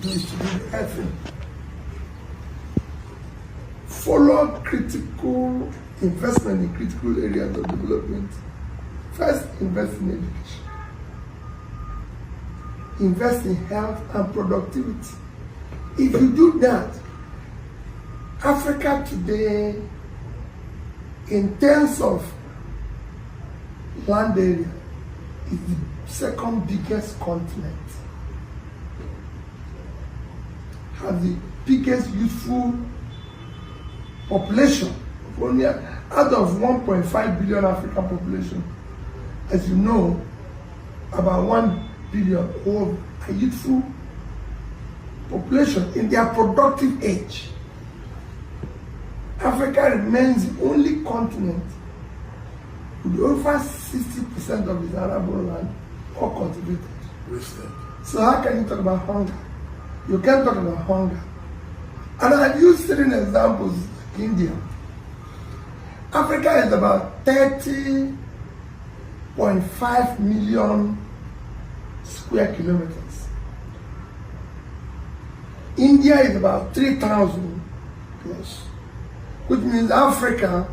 do is to do the right thing. Follow critical investment in critical areas of development. First, invest in education. Invest in health and productivity. If you do that, Africa today, in terms of land area, is the second biggest continent. Has the biggest youthful population. Only out of 1.5 billion African population, as you know, about 1 billion of a youthful population in their productive age. Africa remains the only continent with over 60% of its arable land all cultivated. So how can you talk about hunger? You can't talk about hunger. And I've used certain examples. India. Africa is about 30.5 million square kilometers. India is about 3,000 plus, which means Africa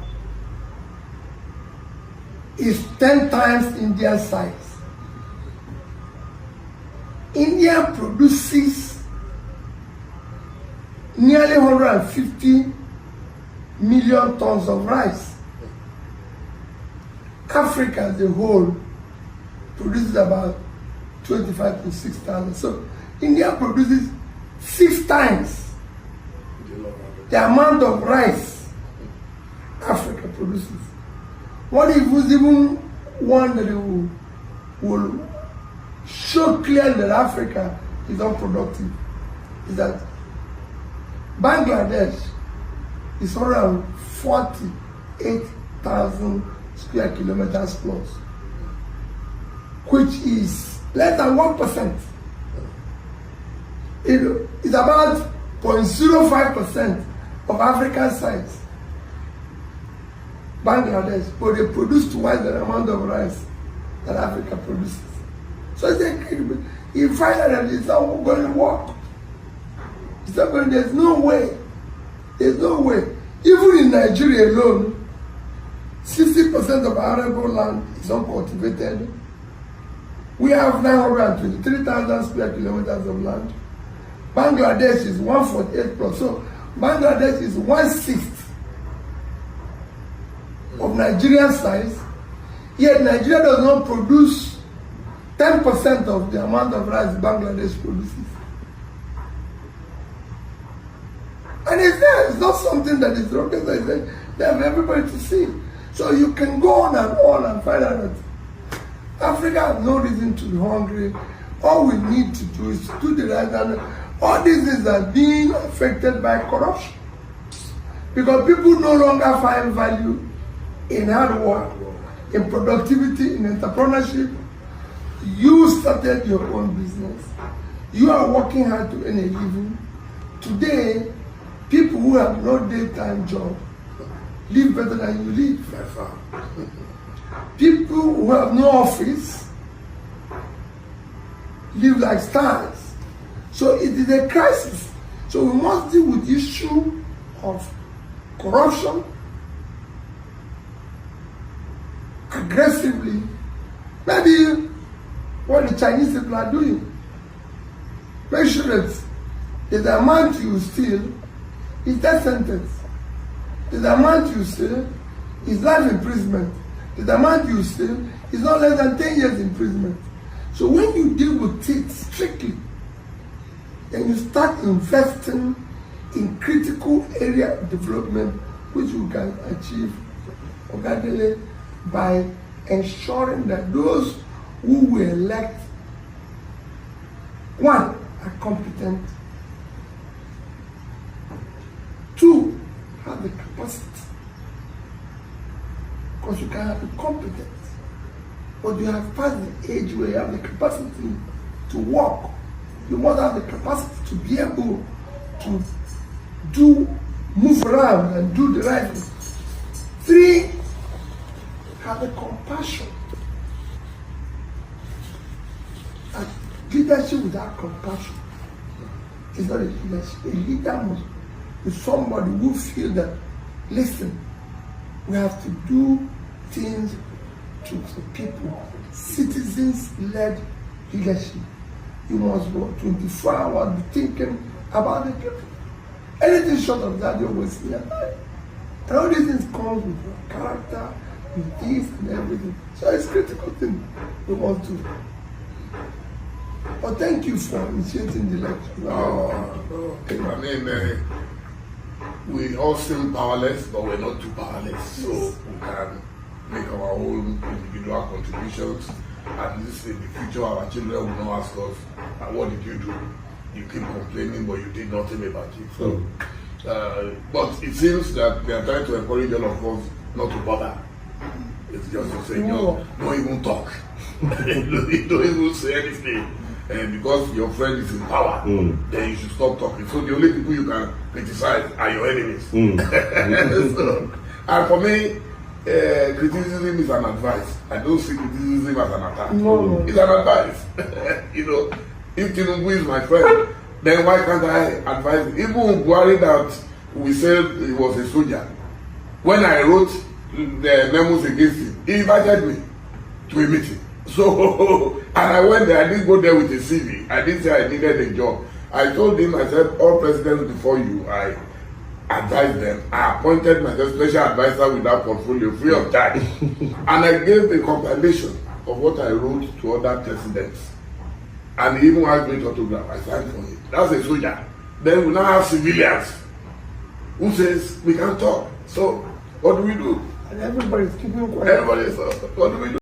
is 10 times India's size. India produces nearly 150 million tons of rice. Africa as a whole produces about 25 to 6,000. So India produces 6 times the amount of rice Africa produces. What if was even one that will show clearly that Africa is unproductive is that Bangladesh is around 48,000 square kilometers plus, which is less than 1%. It's about 0.05% of African size. Bangladesh, but they produce twice the amount of rice that Africa produces. So it's incredible. You find out that it's not going to work. It's not going. There's no way. There's no way. Even in Nigeria alone, 60% of arable land is uncultivated. We have 923,000 square kilometers of land. Bangladesh is 148 plus. So Bangladesh is 1/6 of Nigerian size. Yet Nigeria does not produce 10% of the amount of rice Bangladesh produces. And it's there. It's not something that is rocket science. They have everybody to see. So you can go on and find out that Africa has no reason to be hungry. All we need to do is to do the right thing. All these things are being affected by corruption. Because people no longer find value in hard work, in productivity, in entrepreneurship. You started your own business. You are working hard to earn a living. Today, people who have no daytime job live better than you live. People who have no office live like stars. So it is a crisis. So we must deal with the issue of corruption aggressively. Maybe what the Chinese people are doing. Make sure that the amount you steal is death sentence. The amount you steal is life imprisonment. The amount you steal is not less than 10 years imprisonment. So when you deal with it strictly, then you start investing in critical area of development, which you can achieve organically by ensuring that those who will elect, one, are competent, two, have the capacity. Because you can have the competence, but you have passed the age where you have the capacity to work. You must have the capacity to be able to move around and do the right thing. Three, have the compassion. And leadership without compassion is not a leadership. A leader must be somebody who feel that, listen, we have to do things to the people. Citizens-led leadership. You must go 24 hours be thinking about the people. Anything short of that, you're wasting your time. And all these things comes with your character, with this and everything. So it's a critical thing we must do. But thank you for initiating the lecture. I mean, we all seem powerless, but we're not too powerless. So we can make our own individual contributions. At least in the future, our children will not ask us, what did you do? You keep complaining, but you did nothing about it. So, but it seems that they are trying to encourage all of us not to bother. It's just to say, don't even talk. You don't even say anything. And because your friend is in power, then you should stop talking. So the only people you can criticize are your enemies. So, and for me, criticism is an advice. I don't see criticism as an attack. No. It's an advice. You know, if Tinubu is my friend, then why can't I advise him? Even Buhari that we said he was a soldier, when I wrote the memos against him, he invited me to a meeting. So, and I went there, I didn't go there with a CV. I didn't say I needed a job. I told him, I said, all presidents before you, I advised them. I appointed myself special advisor with that portfolio free of charge. And I gave a compilation of what I wrote to other presidents. And he even asked me to autograph. I signed for it. That's a soldier. Then we now have civilians who says we can talk. So what do we do? And everybody's keeping quiet. Everybody says, what do we do?